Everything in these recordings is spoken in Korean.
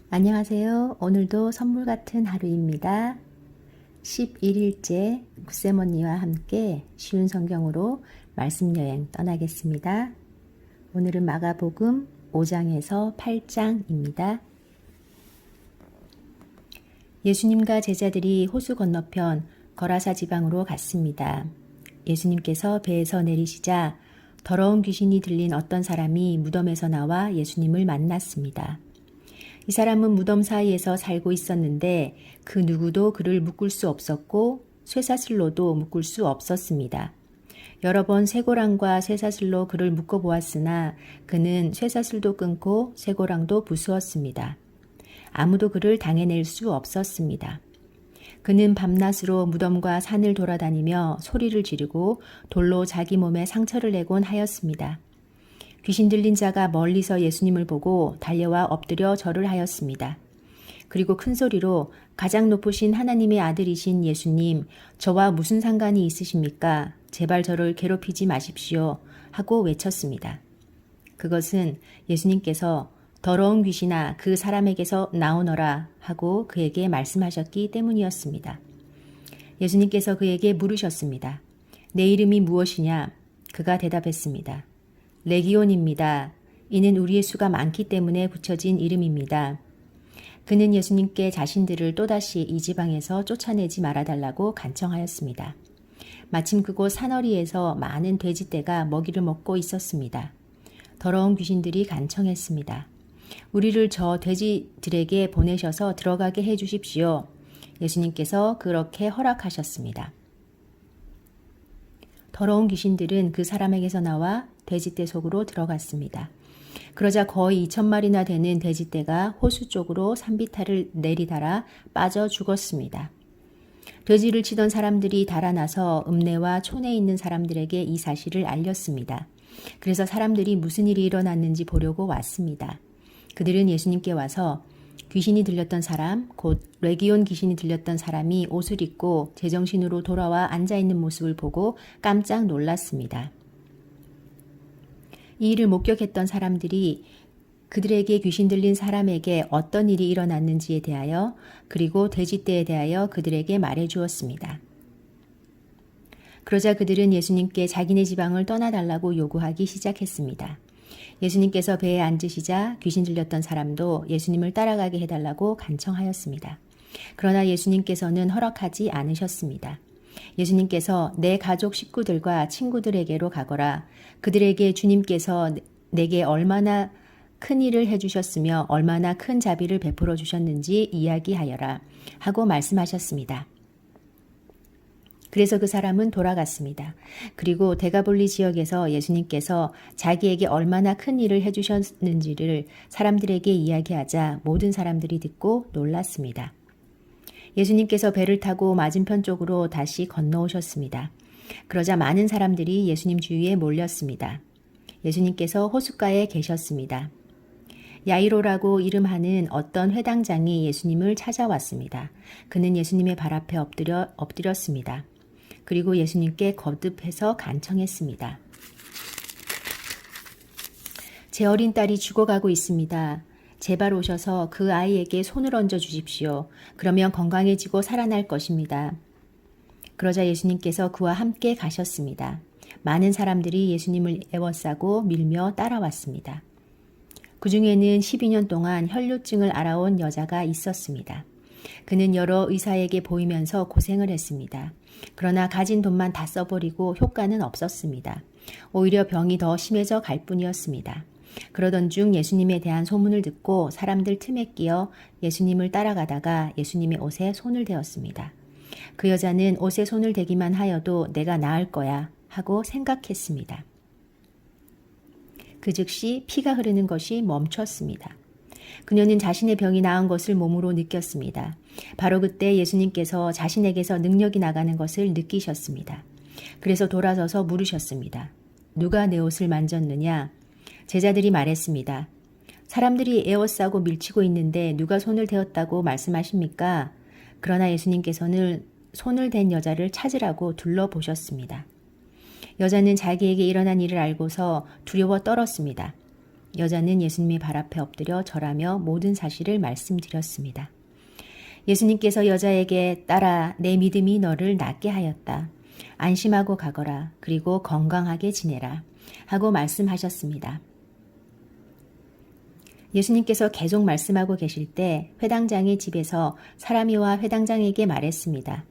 안녕하세요. 오늘도 선물 같은 하루입니다. 11일째 굿쌤 언니와 함께 쉬운 성경으로 말씀 여행 떠나겠습니다. 오늘은 마가복음 5장에서 8장입니다. 예수님과 제자들이 호수 건너편 거라사 지방으로 갔습니다. 예수님께서 배에서 내리시자 더러운 귀신이 들린 어떤 사람이 무덤에서 나와 예수님을 만났습니다. 이 사람은 무덤 사이에서 살고 있었는데 그 누구도 그를 묶을 수 없었고 쇠사슬로도 묶을 수 없었습니다. 여러 번 쇠고랑과 쇠사슬로 그를 묶어 보았으나 그는 쇠사슬도 끊고 쇠고랑도 부수었습니다. 아무도 그를 당해낼 수 없었습니다. 그는 밤낮으로 무덤과 산을 돌아다니며 소리를 지르고 돌로 자기 몸에 상처를 내곤 하였습니다. 귀신 들린 자가 멀리서 예수님을 보고 달려와 엎드려 절을 하였습니다. 그리고 큰 소리로 가장 높으신 하나님의 아들이신 예수님, 저와 무슨 상관이 있으십니까? 제발 저를 괴롭히지 마십시오. 하고 외쳤습니다. 그것은 예수님께서 더러운 귀신아 그 사람에게서 나오너라 하고 그에게 말씀하셨기 때문이었습니다. 예수님께서 그에게 물으셨습니다. 내 이름이 무엇이냐? 그가 대답했습니다. 레기온입니다. 이는 우리의 수가 많기 때문에 붙여진 이름입니다. 그는 예수님께 자신들을 또다시 이 지방에서 쫓아내지 말아달라고 간청하였습니다. 마침 그곳 산허리에서 많은 돼지떼가 먹이를 먹고 있었습니다. 더러운 귀신들이 간청했습니다. 우리를 저 돼지들에게 보내셔서 들어가게 해주십시오. 예수님께서 그렇게 허락하셨습니다. 더러운 귀신들은 그 사람에게서 나와 돼지떼 속으로 들어갔습니다. 그러자 거의 2,000마리나 되는 돼지떼가 호수 쪽으로 산비탈을 내리달아 빠져 죽었습니다. 돼지를 치던 사람들이 달아나서 읍내와 촌에 있는 사람들에게 이 사실을 알렸습니다. 그래서 사람들이 무슨 일이 일어났는지 보려고 왔습니다. 그들은 예수님께 와서 귀신이 들렸던 사람, 곧 레기온 귀신이 들렸던 사람이 옷을 입고 제정신으로 돌아와 앉아있는 모습을 보고 깜짝 놀랐습니다. 이 일을 목격했던 사람들이 그들에게 귀신 들린 사람에게 어떤 일이 일어났는지에 대하여 그리고 돼지떼에 대하여 그들에게 말해 주었습니다. 그러자 그들은 예수님께 자기네 지방을 떠나달라고 요구하기 시작했습니다. 예수님께서 배에 앉으시자 귀신 들렸던 사람도 예수님을 따라가게 해달라고 간청하였습니다. 그러나 예수님께서는 허락하지 않으셨습니다. 예수님께서 내 가족 식구들과 친구들에게로 가거라. 그들에게 주님께서 내게 얼마나 큰 일을 해주셨으며 얼마나 큰 자비를 베풀어 주셨는지 이야기하여라 하고 말씀하셨습니다. 그래서 그 사람은 돌아갔습니다. 그리고 데가볼리 지역에서 예수님께서 자기에게 얼마나 큰 일을 해주셨는지를 사람들에게 이야기하자 모든 사람들이 듣고 놀랐습니다. 예수님께서 배를 타고 맞은편 쪽으로 다시 건너오셨습니다. 그러자 많은 사람들이 예수님 주위에 몰렸습니다. 예수님께서 호숫가에 계셨습니다. 야이로라고 이름하는 어떤 회당장이 예수님을 찾아왔습니다. 그는 예수님의 발 앞에 엎드렸습니다. 그리고 예수님께 거듭해서 간청했습니다. 제 어린 딸이 죽어가고 있습니다. 제발 오셔서 그 아이에게 손을 얹어 주십시오. 그러면 건강해지고 살아날 것입니다. 그러자 예수님께서 그와 함께 가셨습니다. 많은 사람들이 예수님을 애워싸고 밀며 따라왔습니다. 그 중에는 12년 동안 혈루증을 앓아온 여자가 있었습니다. 그는 여러 의사에게 보이면서 고생을 했습니다. 그러나 가진 돈만 다 써버리고 효과는 없었습니다. 오히려 병이 더 심해져 갈 뿐이었습니다. 그러던 중 예수님에 대한 소문을 듣고 사람들 틈에 끼어 예수님을 따라가다가 예수님의 옷에 손을 대었습니다. 그 여자는 옷에 손을 대기만 하여도 내가 나을 거야 하고 생각했습니다. 그 즉시 피가 흐르는 것이 멈췄습니다. 그녀는 자신의 병이 나은 것을 몸으로 느꼈습니다. 바로 그때 예수님께서 자신에게서 능력이 나가는 것을 느끼셨습니다. 그래서 돌아서서 물으셨습니다. 누가 내 옷을 만졌느냐? 제자들이 말했습니다. 사람들이 에워싸고 밀치고 있는데 누가 손을 대었다고 말씀하십니까? 그러나 예수님께서는 손을 댄 여자를 찾으라고 둘러보셨습니다. 여자는 자기에게 일어난 일을 알고서 두려워 떨었습니다. 여자는 예수님의 발 앞에 엎드려 절하며 모든 사실을 말씀드렸습니다. 예수님께서 여자에게 딸아, 내 믿음이 너를 낫게 하였다. 안심하고 가거라. 그리고 건강하게 지내라. 하고 말씀하셨습니다. 예수님께서 계속 말씀하고 계실 때 회당장의 집에서 사람이 와 회당장에게 말했습니다.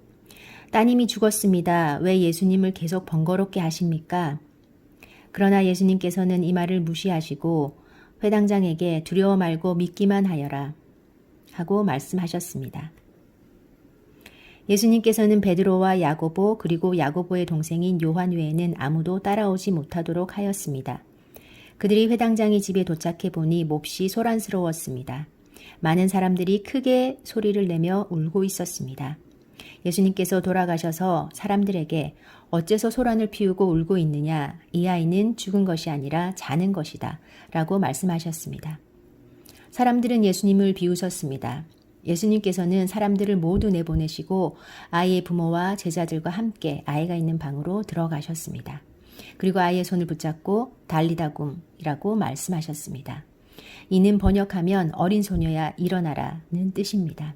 따님이 죽었습니다. 왜 예수님을 계속 번거롭게 하십니까? 그러나 예수님께서는 이 말을 무시하시고 회당장에게 두려워 말고 믿기만 하여라 하고 말씀하셨습니다. 예수님께서는 베드로와 야고보 그리고 야고보의 동생인 요한 외에는 아무도 따라오지 못하도록 하였습니다. 그들이 회당장의 집에 도착해 보니 몹시 소란스러웠습니다. 많은 사람들이 크게 소리를 내며 울고 있었습니다. 예수님께서 돌아가셔서 사람들에게 어째서 소란을 피우고 울고 있느냐? 이 아이는 죽은 것이 아니라 자는 것이다. 라고 말씀하셨습니다. 사람들은 예수님을 비웃었습니다. 예수님께서는 사람들을 모두 내보내시고 아이의 부모와 제자들과 함께 아이가 있는 방으로 들어가셨습니다. 그리고 아이의 손을 붙잡고 달리다굼이라고 말씀하셨습니다. 이는 번역하면 어린 소녀야 일어나라는 뜻입니다.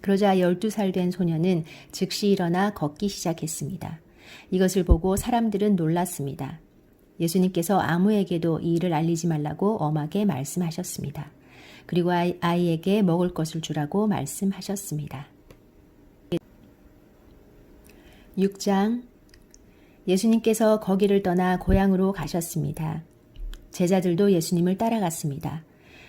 그러자 12살 된 소녀는 즉시 일어나 걷기 시작했습니다. 이것을 보고 사람들은 놀랐습니다. 예수님께서 아무에게도 이 일을 알리지 말라고 엄하게 말씀하셨습니다. 그리고 아이에게 먹을 것을 주라고 말씀하셨습니다. 6장 예수님께서 거기를 떠나 고향으로 가셨습니다. 제자들도 예수님을 따라갔습니다.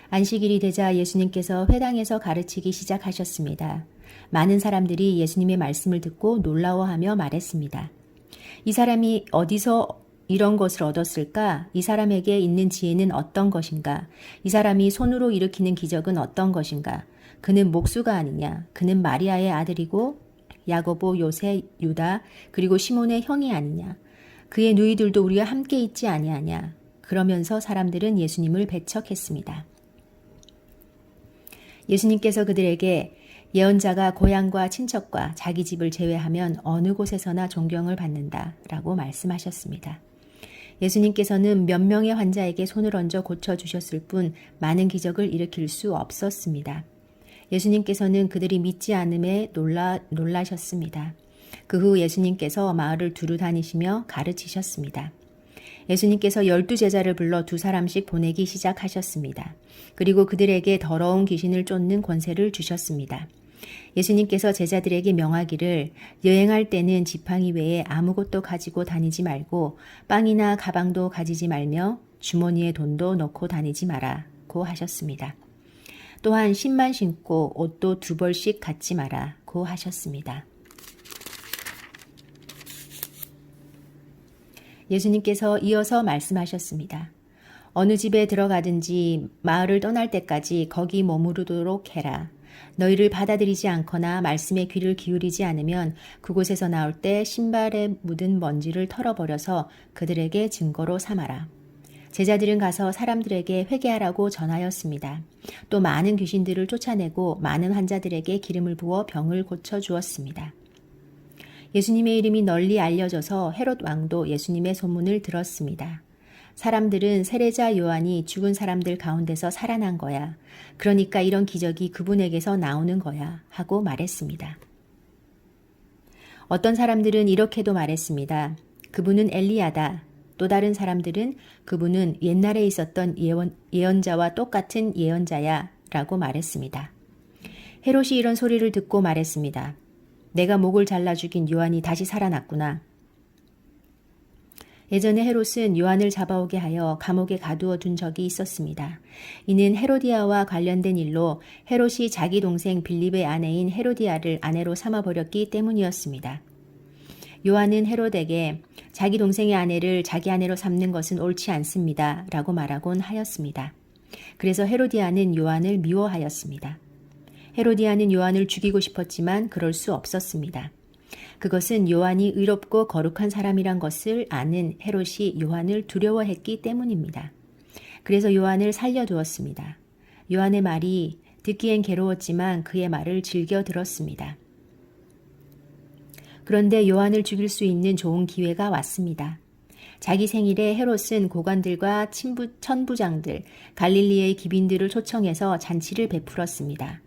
안식일이 되자 예수님께서 회당에서 가르치기 시작하셨습니다. 많은 사람들이 예수님의 말씀을 듣고 놀라워하며 말했습니다. 이 사람이 어디서 이런 것을 얻었을까? 이 사람에게 있는 지혜는 어떤 것인가? 이 사람이 손으로 일으키는 기적은 어떤 것인가? 그는 목수가 아니냐? 그는 마리아의 아들이고 야고보, 요새, 유다, 그리고 시몬의 형이 아니냐? 그의 누이들도 우리와 함께 있지 아니하냐? 그러면서 사람들은 예수님을 배척했습니다. 예수님께서 그들에게 예언자가 고향과 친척과 자기 집을 제외하면 어느 곳에서나 존경을 받는다 라고 말씀하셨습니다. 예수님께서는 몇 명의 환자에게 손을 얹어 고쳐주셨을 뿐 많은 기적을 일으킬 수 없었습니다. 예수님께서는 그들이 믿지 않음에 놀라셨습니다. 그 후 예수님께서 마을을 두루 다니시며 가르치셨습니다. 예수님께서 12제자를 불러 2사람씩 보내기 시작하셨습니다. 그리고 그들에게 더러운 귀신을 쫓는 권세를 주셨습니다. 예수님께서 제자들에게 명하기를 여행할 때는 지팡이 외에 아무것도 가지고 다니지 말고 빵이나 가방도 가지지 말며 주머니에 돈도 넣고 다니지 마라고 하셨습니다. 또한 신만 신고 옷도 2벌씩 갖지 마라고 하셨습니다. 예수님께서 이어서 말씀하셨습니다. 어느 집에 들어가든지 마을을 떠날 때까지 거기 머무르도록 해라. 너희를 받아들이지 않거나 말씀에 귀를 기울이지 않으면 그곳에서 나올 때 신발에 묻은 먼지를 털어버려서 그들에게 증거로 삼아라. 제자들은 가서 사람들에게 회개하라고 전하였습니다. 또 많은 귀신들을 쫓아내고 많은 환자들에게 기름을 부어 병을 고쳐주었습니다. 예수님의 이름이 널리 알려져서 헤롯 왕도 예수님의 소문을 들었습니다. 사람들은 세례자 요한이 죽은 사람들 가운데서 살아난 거야. 그러니까 이런 기적이 그분에게서 나오는 거야. 하고 말했습니다. 어떤 사람들은 이렇게도 말했습니다. 그분은 엘리야다. 또 다른 사람들은 그분은 옛날에 있었던 예언자와 똑같은 예언자야. 라고 말했습니다. 헤롯이 이런 소리를 듣고 말했습니다. 내가 목을 잘라 죽인 요한이 다시 살아났구나. 예전에 헤롯은 요한을 잡아오게 하여 감옥에 가두어 둔 적이 있었습니다. 이는 헤로디아와 관련된 일로 헤롯이 자기 동생 빌립의 아내인 헤로디아를 아내로 삼아버렸기 때문이었습니다. 요한은 헤롯에게 자기 동생의 아내를 자기 아내로 삼는 것은 옳지 않습니다. 라고 말하곤 하였습니다. 그래서 헤로디아는 요한을 미워하였습니다. 헤로디아는 요한을 죽이고 싶었지만 그럴 수 없었습니다. 그것은 요한이 의롭고 거룩한 사람이란 것을 아는 헤롯이 요한을 두려워했기 때문입니다. 그래서 요한을 살려두었습니다. 요한의 말이 듣기엔 괴로웠지만 그의 말을 즐겨 들었습니다. 그런데 요한을 죽일 수 있는 좋은 기회가 왔습니다. 자기 생일에 헤롯은 고관들과 천부장들, 갈릴리의 기빈들을 초청해서 잔치를 베풀었습니다.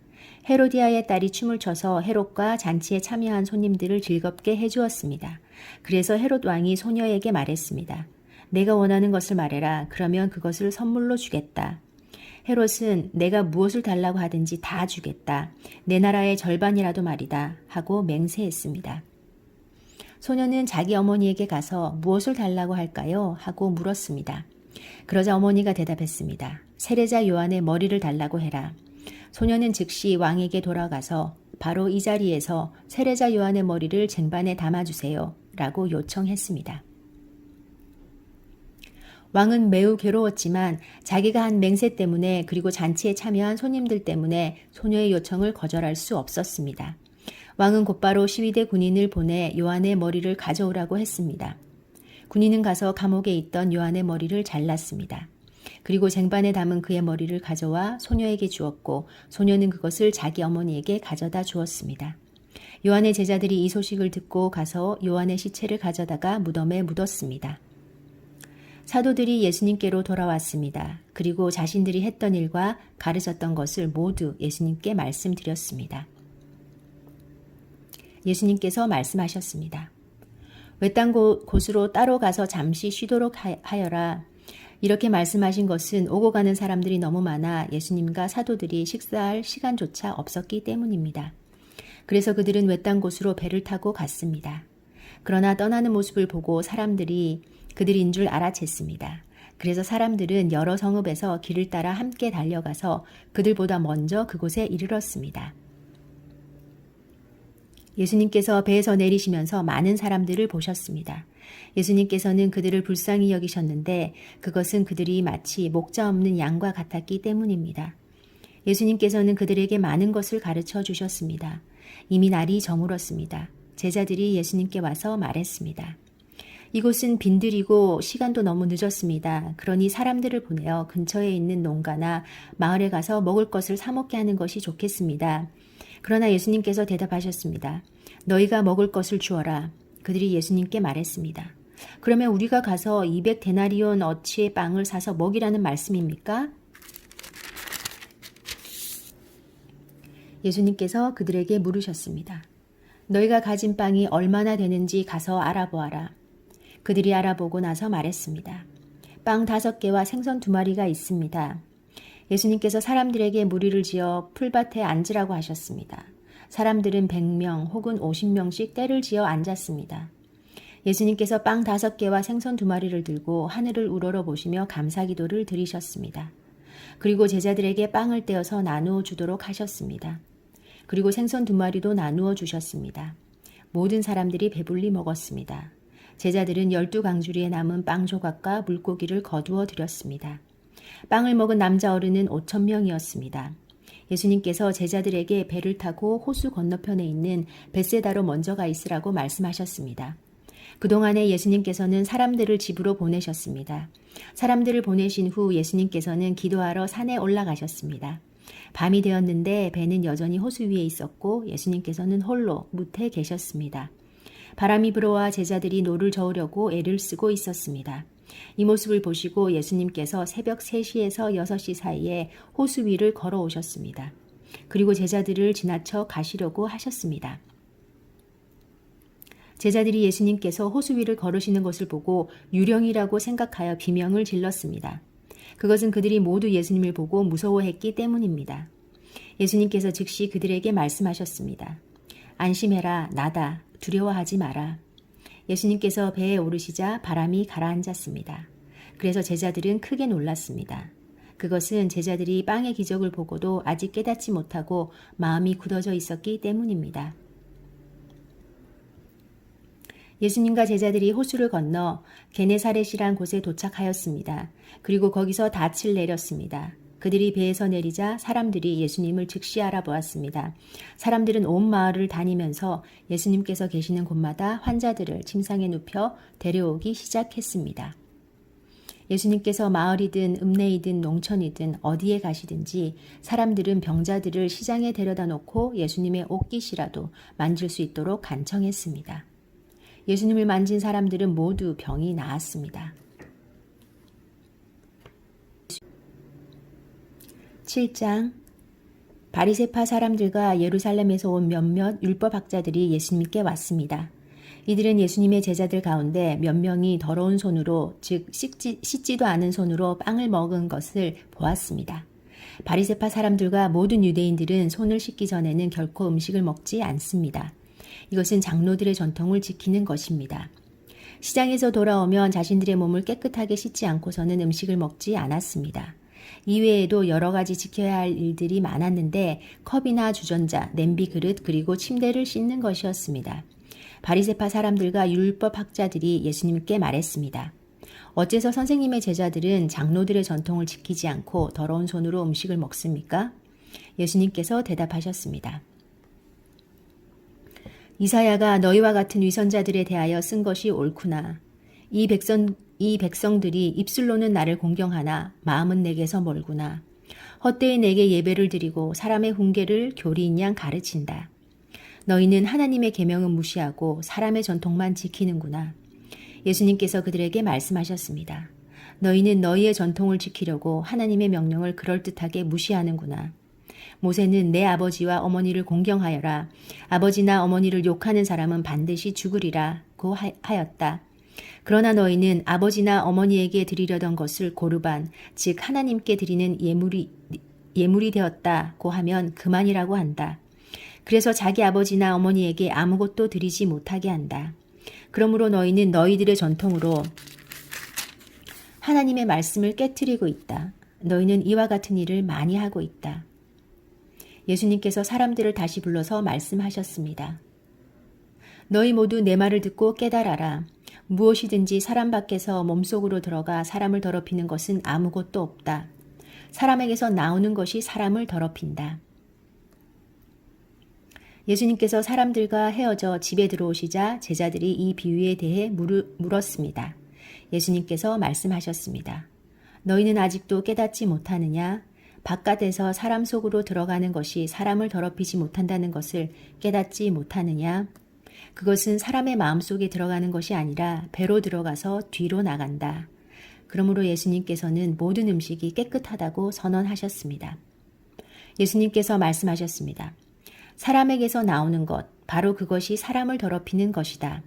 헤로디아의 딸이 춤을 춰서 헤롯과 잔치에 참여한 손님들을 즐겁게 해주었습니다. 그래서 헤롯 왕이 소녀에게 말했습니다. 내가 원하는 것을 말해라. 그러면 그것을 선물로 주겠다. 헤롯은 내가 무엇을 달라고 하든지 다 주겠다. 내 나라의 절반이라도 말이다. 하고 맹세했습니다. 소녀는 자기 어머니에게 가서 무엇을 달라고 할까요? 하고 물었습니다. 그러자 어머니가 대답했습니다. 세례자 요한의 머리를 달라고 해라. 소녀는 즉시 왕에게 돌아가서 바로 이 자리에서 세례자 요한의 머리를 쟁반에 담아주세요. 라고 요청했습니다. 왕은 매우 괴로웠지만 자기가 한 맹세 때문에 그리고 잔치에 참여한 손님들 때문에 소녀의 요청을 거절할 수 없었습니다. 왕은 곧바로 시위대 군인을 보내 요한의 머리를 가져오라고 했습니다. 군인은 가서 감옥에 있던 요한의 머리를 잘랐습니다. 그리고 쟁반에 담은 그의 머리를 가져와 소녀에게 주었고 소녀는 그것을 자기 어머니에게 가져다 주었습니다. 요한의 제자들이 이 소식을 듣고 가서 요한의 시체를 가져다가 무덤에 묻었습니다. 사도들이 예수님께로 돌아왔습니다. 그리고 자신들이 했던 일과 가르쳤던 것을 모두 예수님께 말씀드렸습니다. 예수님께서 말씀하셨습니다. 외딴 곳으로 따로 가서 잠시 쉬도록 하여라. 이렇게 말씀하신 것은 오고 가는 사람들이 너무 많아 예수님과 사도들이 식사할 시간조차 없었기 때문입니다. 그래서 그들은 외딴 곳으로 배를 타고 갔습니다. 그러나 떠나는 모습을 보고 사람들이 그들인 줄 알아챘습니다. 그래서 사람들은 여러 성읍에서 길을 따라 함께 달려가서 그들보다 먼저 그곳에 이르렀습니다. 예수님께서 배에서 내리시면서 많은 사람들을 보셨습니다. 예수님께서는 그들을 불쌍히 여기셨는데 그것은 그들이 마치 목자 없는 양과 같았기 때문입니다. 예수님께서는 그들에게 많은 것을 가르쳐 주셨습니다. 이미 날이 저물었습니다. 제자들이 예수님께 와서 말했습니다. 이곳은 빈들이고 시간도 너무 늦었습니다. 그러니 사람들을 보내어 근처에 있는 농가나 마을에 가서 먹을 것을 사 먹게 하는 것이 좋겠습니다. 그러나 예수님께서 대답하셨습니다. 너희가 먹을 것을 주어라. 그들이 예수님께 말했습니다. 그러면 우리가 가서 200데나리온 어치의 빵을 사서 먹이라는 말씀입니까? 예수님께서 그들에게 물으셨습니다. 너희가 가진 빵이 얼마나 되는지 가서 알아보아라. 그들이 알아보고 나서 말했습니다. 빵 5개와 생선 2마리가 있습니다. 예수님께서 사람들에게 무리를 지어 풀밭에 앉으라고 하셨습니다. 사람들은 100명 혹은 50명씩 떼를 지어 앉았습니다. 예수님께서 빵 5개와 생선 2마리를 들고 하늘을 우러러 보시며 감사기도를 드리셨습니다. 그리고 제자들에게 빵을 떼어서 나누어 주도록 하셨습니다. 그리고 생선 2마리도 나누어 주셨습니다. 모든 사람들이 배불리 먹었습니다. 제자들은 12강주리에 남은 빵 조각과 물고기를 거두어 드렸습니다. 빵을 먹은 남자 어른은 5,000명이었습니다. 예수님께서 제자들에게 배를 타고 호수 건너편에 있는 벳세다로 먼저 가 있으라고 말씀하셨습니다. 그동안에 예수님께서는 사람들을 집으로 보내셨습니다. 사람들을 보내신 후 예수님께서는 기도하러 산에 올라가셨습니다. 밤이 되었는데 배는 여전히 호수 위에 있었고 예수님께서는 홀로 뭇에 계셨습니다. 바람이 불어와 제자들이 노를 저으려고 애를 쓰고 있었습니다. 이 모습을 보시고 예수님께서 새벽 3시에서 6시 사이에 호수 위를 걸어오셨습니다. 그리고 제자들을 지나쳐 가시려고 하셨습니다. 제자들이 예수님께서 호수 위를 걸으시는 것을 보고 유령이라고 생각하여 비명을 질렀습니다. 그것은 그들이 모두 예수님을 보고 무서워했기 때문입니다. 예수님께서 즉시 그들에게 말씀하셨습니다. 안심해라, 나다. 두려워하지 마라. 예수님께서 배에 오르시자 바람이 가라앉았습니다. 그래서 제자들은 크게 놀랐습니다. 그것은 제자들이 빵의 기적을 보고도 아직 깨닫지 못하고 마음이 굳어져 있었기 때문입니다. 예수님과 제자들이 호수를 건너 게네사렛이란 곳에 도착하였습니다. 그리고 거기서 닻을 내렸습니다. 그들이 배에서 내리자 사람들이 예수님을 즉시 알아보았습니다. 사람들은 온 마을을 다니면서 예수님께서 계시는 곳마다 환자들을 침상에 눕혀 데려오기 시작했습니다. 예수님께서 마을이든 읍내이든 농촌이든 어디에 가시든지 사람들은 병자들을 시장에 데려다 놓고 예수님의 옷깃이라도 만질 수 있도록 간청했습니다. 예수님을 만진 사람들은 모두 병이 나았습니다. 7장 바리새파 사람들과 예루살렘에서 온 몇몇 율법학자들이 예수님께 왔습니다. 이들은 예수님의 제자들 가운데 몇 명이 더러운 손으로, 즉 씻지도 않은 손으로 빵을 먹은 것을 보았습니다. 바리새파 사람들과 모든 유대인들은 손을 씻기 전에는 결코 음식을 먹지 않습니다. 이것은 장로들의 전통을 지키는 것입니다. 시장에서 돌아오면 자신들의 몸을 깨끗하게 씻지 않고서는 음식을 먹지 않았습니다. 이외에도 여러 가지 지켜야 할 일들이 많았는데 컵이나 주전자, 냄비 그릇 그리고 침대를 씻는 것이었습니다. 바리새파 사람들과 율법 학자들이 예수님께 말했습니다. 어째서 선생님의 제자들은 장로들의 전통을 지키지 않고 더러운 손으로 음식을 먹습니까? 예수님께서 대답하셨습니다. 이사야가 너희와 같은 위선자들에 대하여 쓴 것이 옳구나. 이 백성들이 입술로는 나를 공경하나 마음은 내게서 멀구나. 헛되이 내게 예배를 드리고 사람의 훈계를 교리인 양 가르친다. 너희는 하나님의 계명은 무시하고 사람의 전통만 지키는구나. 예수님께서 그들에게 말씀하셨습니다. 너희는 너희의 전통을 지키려고 하나님의 명령을 그럴듯하게 무시하는구나. 모세는 내 아버지와 어머니를 공경하여라. 아버지나 어머니를 욕하는 사람은 반드시 죽으리라고 하였다. 그러나 너희는 아버지나 어머니에게 드리려던 것을 고르반, 즉 하나님께 드리는 예물이 되었다고 하면 그만이라고 한다. 그래서 자기 아버지나 어머니에게 아무것도 드리지 못하게 한다. 그러므로 너희는 너희들의 전통으로 하나님의 말씀을 깨트리고 있다. 너희는 이와 같은 일을 많이 하고 있다. 예수님께서 사람들을 다시 불러서 말씀하셨습니다. 너희 모두 내 말을 듣고 깨달아라. 무엇이든지 사람 밖에서 몸속으로 들어가 사람을 더럽히는 것은 아무것도 없다. 사람에게서 나오는 것이 사람을 더럽힌다. 예수님께서 사람들과 헤어져 집에 들어오시자 제자들이 이 비유에 대해 물었습니다. 예수님께서 말씀하셨습니다. 너희는 아직도 깨닫지 못하느냐? 바깥에서 사람 속으로 들어가는 것이 사람을 더럽히지 못한다는 것을 깨닫지 못하느냐? 그것은 사람의 마음속에 들어가는 것이 아니라 배로 들어가서 뒤로 나간다. 그러므로 예수님께서는 모든 음식이 깨끗하다고 선언하셨습니다. 예수님께서 말씀하셨습니다. 사람에게서 나오는 것, 바로 그것이 사람을 더럽히는 것이다.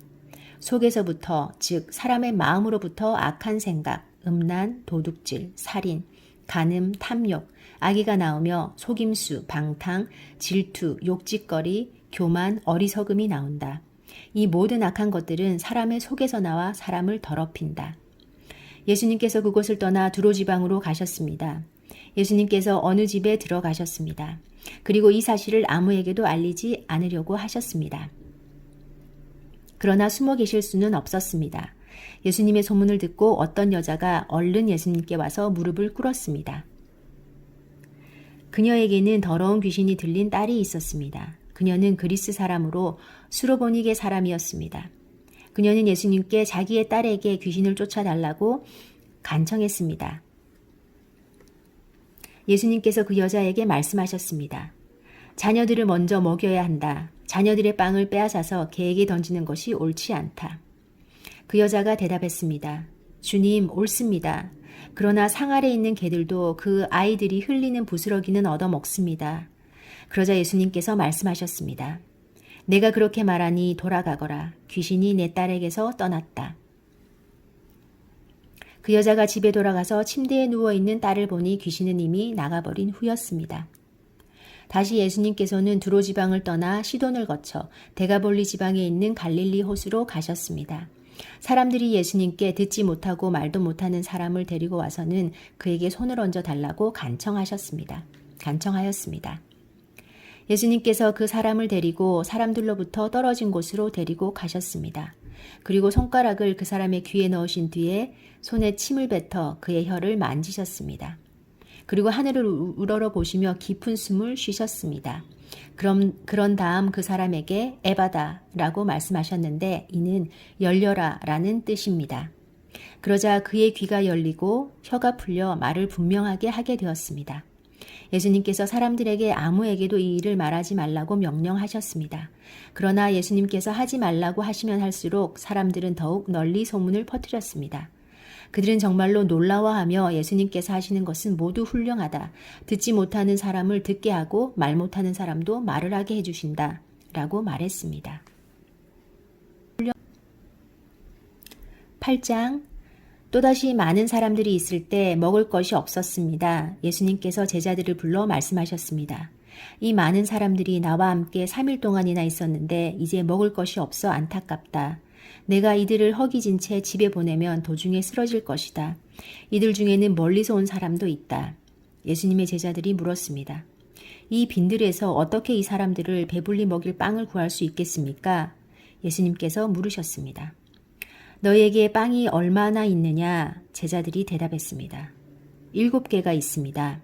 속에서부터, 즉 사람의 마음으로부터 악한 생각, 음란, 도둑질, 살인, 간음, 탐욕, 악의가 나오며 속임수, 방탕, 질투, 욕짓거리, 교만, 어리석음이 나온다. 이 모든 악한 것들은 사람의 속에서 나와 사람을 더럽힌다. 예수님께서 그곳을 떠나 두로지방으로 가셨습니다. 예수님께서 어느 집에 들어가셨습니다. 그리고 이 사실을 아무에게도 알리지 않으려고 하셨습니다. 그러나 숨어 계실 수는 없었습니다. 예수님의 소문을 듣고 어떤 여자가 얼른 예수님께 와서 무릎을 꿇었습니다. 그녀에게는 더러운 귀신이 들린 딸이 있었습니다. 그녀는 그리스 사람으로 수로보니게 사람이었습니다. 그녀는 예수님께 자기의 딸에게 귀신을 쫓아달라고 간청했습니다. 예수님께서 그 여자에게 말씀하셨습니다. 자녀들을 먼저 먹여야 한다. 자녀들의 빵을 빼앗아서 개에게 던지는 것이 옳지 않다. 그 여자가 대답했습니다. 주님, 옳습니다. 그러나 상 아래 있는 개들도 그 아이들이 흘리는 부스러기는 얻어먹습니다. 그러자 예수님께서 말씀하셨습니다. 내가 그렇게 말하니 돌아가거라. 귀신이 내 딸에게서 떠났다. 그 여자가 집에 돌아가서 침대에 누워있는 딸을 보니 귀신은 이미 나가버린 후였습니다. 다시 예수님께서는 두로 지방을 떠나 시돈을 거쳐 데가볼리 지방에 있는 갈릴리 호수로 가셨습니다. 사람들이 예수님께 듣지 못하고 말도 못하는 사람을 데리고 와서는 그에게 손을 얹어 달라고 간청하였습니다. 예수님께서 그 사람을 데리고 사람들로부터 떨어진 곳으로 데리고 가셨습니다. 그리고 손가락을 그 사람의 귀에 넣으신 뒤에 손에 침을 뱉어 그의 혀를 만지셨습니다. 그리고 하늘을 우러러 보시며 깊은 숨을 쉬셨습니다. 그런 다음 그 사람에게 에바다라고 말씀하셨는데 이는 열려라라는 뜻입니다. 그러자 그의 귀가 열리고 혀가 풀려 말을 분명하게 하게 되었습니다. 예수님께서 사람들에게 아무에게도 이 일을 말하지 말라고 명령하셨습니다. 그러나 예수님께서 하지 말라고 하시면 할수록 사람들은 더욱 널리 소문을 퍼뜨렸습니다. 그들은 정말로 놀라워하며 예수님께서 하시는 것은 모두 훌륭하다. 듣지 못하는 사람을 듣게 하고 말 못하는 사람도 말을 하게 해주신다. 라고 말했습니다. 8장 또다시 많은 사람들이 있을 때 먹을 것이 없었습니다. 예수님께서 제자들을 불러 말씀하셨습니다. 이 많은 사람들이 나와 함께 3일 동안이나 있었는데 이제 먹을 것이 없어 안타깝다. 내가 이들을 허기진 채 집에 보내면 도중에 쓰러질 것이다. 이들 중에는 멀리서 온 사람도 있다. 예수님의 제자들이 물었습니다. 이 빈들에서 어떻게 이 사람들을 배불리 먹일 빵을 구할 수 있겠습니까? 예수님께서 물으셨습니다. 너희에게 빵이 얼마나 있느냐? 제자들이 대답했습니다. 7개가 있습니다.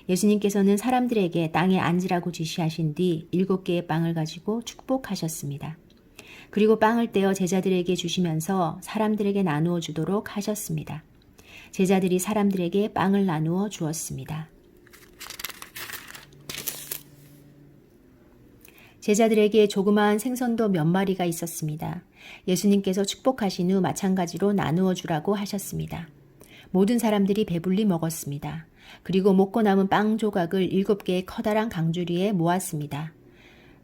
예수님께서는 사람들에게 땅에 앉으라고 지시하신 뒤 7개의 빵을 가지고 축복하셨습니다. 그리고 빵을 떼어 제자들에게 주시면서 사람들에게 나누어 주도록 하셨습니다. 제자들이 사람들에게 빵을 나누어 주었습니다. 제자들에게 조그마한 생선도 몇 마리가 있었습니다. 예수님께서 축복하신 후 마찬가지로 나누어 주라고 하셨습니다. 모든 사람들이 배불리 먹었습니다. 그리고 먹고 남은 빵 조각을 7개의 커다란 강주리에 모았습니다.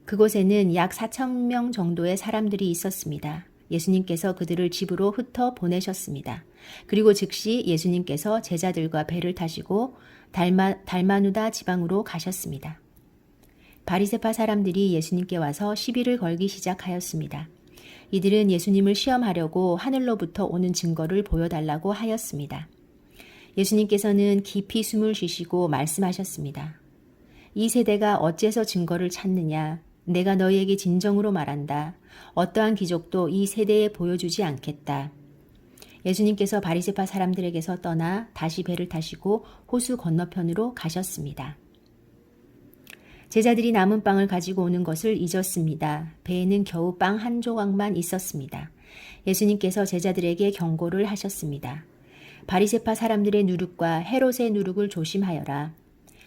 그곳에는 약 4,000명 정도의 사람들이 있었습니다. 예수님께서 그들을 집으로 흩어 보내셨습니다. 그리고 즉시 예수님께서 제자들과 배를 타시고 달마누다 지방으로 가셨습니다. 바리새파 사람들이 예수님께 와서 시비를 걸기 시작하였습니다. 이들은 예수님을 시험하려고 하늘로부터 오는 증거를 보여달라고 하였습니다. 예수님께서는 깊이 숨을 쉬시고 말씀하셨습니다. 이 세대가 어째서 증거를 찾느냐? 내가 너희에게 진정으로 말한다. 어떠한 기적도 이 세대에 보여주지 않겠다. 예수님께서 바리새파 사람들에게서 떠나 다시 배를 타시고 호수 건너편으로 가셨습니다. 제자들이 남은 빵을 가지고 오는 것을 잊었습니다. 배에는 겨우 빵 한 조각만 있었습니다. 예수님께서 제자들에게 경고를 하셨습니다. 바리새파 사람들의 누룩과 헤롯의 누룩을 조심하여라.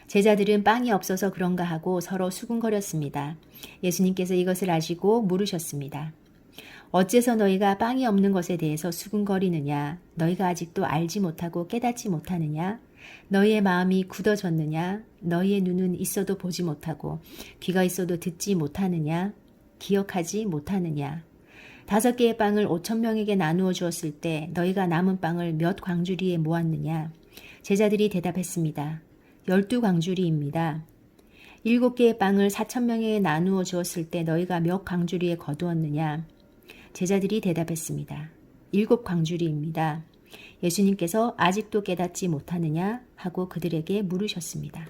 제자들은 빵이 없어서 그런가 하고 서로 수군거렸습니다. 예수님께서 이것을 아시고 물으셨습니다. 어째서 너희가 빵이 없는 것에 대해서 수군거리느냐? 너희가 아직도 알지 못하고 깨닫지 못하느냐? 너희의 마음이 굳어졌느냐? 너희의 눈은 있어도 보지 못하고 귀가 있어도 듣지 못하느냐? 기억하지 못하느냐? 5개의 빵을 5,000명에게 나누어 주었을 때 너희가 남은 빵을 몇 광주리에 모았느냐? 제자들이 대답했습니다. 12광주리입니다. 7개의 빵을 4,000명에게 나누어 주었을 때 너희가 몇 광주리에 거두었느냐? 제자들이 대답했습니다. 7광주리입니다. 예수님께서 아직도 깨닫지 못하느냐 하고 그들에게 물으셨습니다.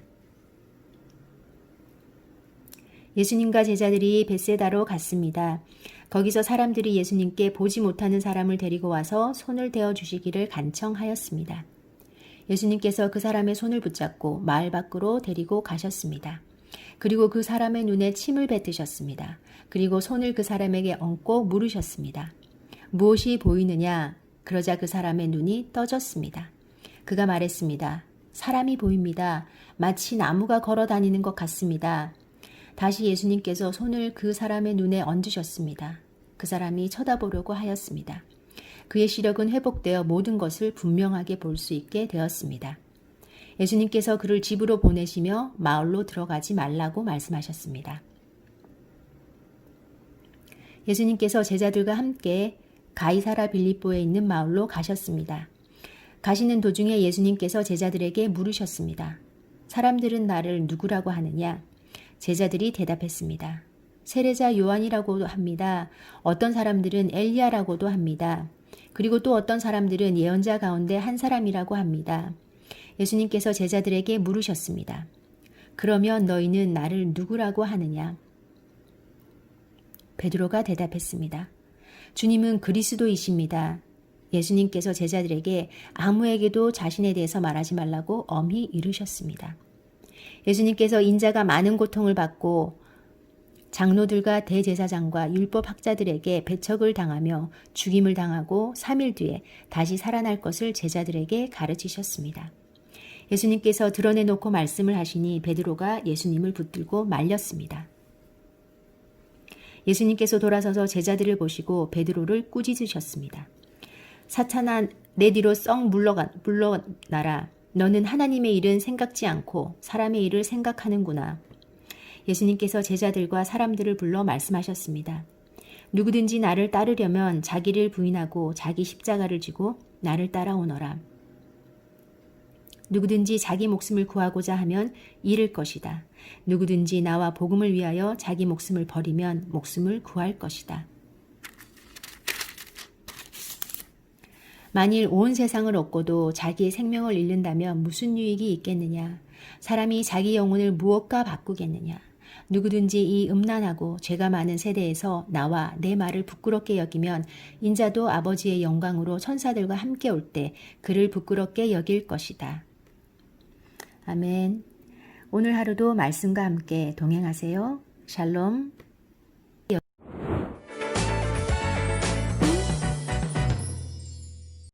예수님과 제자들이 벳세다로 갔습니다. 거기서 사람들이 예수님께 보지 못하는 사람을 데리고 와서 손을 대어 주시기를 간청하였습니다. 예수님께서 그 사람의 손을 붙잡고 마을 밖으로 데리고 가셨습니다. 그리고 그 사람의 눈에 침을 뱉으셨습니다. 그리고 손을 그 사람에게 얹고 물으셨습니다. 무엇이 보이느냐? 그러자 그 사람의 눈이 떠졌습니다. 그가 말했습니다. 사람이 보입니다. 마치 나무가 걸어 다니는 것 같습니다. 다시 예수님께서 손을 그 사람의 눈에 얹으셨습니다. 그 사람이 쳐다보려고 하였습니다. 그의 시력은 회복되어 모든 것을 분명하게 볼 수 있게 되었습니다. 예수님께서 그를 집으로 보내시며 마을로 들어가지 말라고 말씀하셨습니다. 예수님께서 제자들과 함께 가이사라 빌립보에 있는 마을로 가셨습니다. 가시는 도중에 예수님께서 제자들에게 물으셨습니다. 사람들은 나를 누구라고 하느냐? 제자들이 대답했습니다. 세례자 요한이라고도 합니다. 어떤 사람들은 엘리야라고도 합니다. 그리고 또 어떤 사람들은 예언자 가운데 한 사람이라고 합니다. 예수님께서 제자들에게 물으셨습니다. 그러면 너희는 나를 누구라고 하느냐? 베드로가 대답했습니다. 주님은 그리스도이십니다. 예수님께서 제자들에게 아무에게도 자신에 대해서 말하지 말라고 엄히 이르셨습니다. 예수님께서 인자가 많은 고통을 받고 장로들과 대제사장과 율법학자들에게 배척을 당하며 죽임을 당하고 3일 뒤에 다시 살아날 것을 제자들에게 가르치셨습니다. 예수님께서 드러내놓고 말씀을 하시니 베드로가 예수님을 붙들고 말렸습니다. 예수님께서 돌아서서 제자들을 보시고 베드로를 꾸짖으셨습니다. 사탄아, 내 뒤로 썩 물러나라. 너는 하나님의 일은 생각지 않고 사람의 일을 생각하는구나. 예수님께서 제자들과 사람들을 불러 말씀하셨습니다. 누구든지 나를 따르려면 자기를 부인하고 자기 십자가를 지고 나를 따라오너라. 누구든지 자기 목숨을 구하고자 하면 잃을 것이다. 누구든지 나와 복음을 위하여 자기 목숨을 버리면 목숨을 구할 것이다. 만일 온 세상을 얻고도 자기의 생명을 잃는다면 무슨 유익이 있겠느냐? 사람이 자기 영혼을 무엇과 바꾸겠느냐? 누구든지 이 음란하고 죄가 많은 세대에서 나와 내 말을 부끄럽게 여기면 인자도 아버지의 영광으로 천사들과 함께 올 때 그를 부끄럽게 여길 것이다. 아멘. 오늘 하루도 말씀과 함께 동행하세요. 샬롬.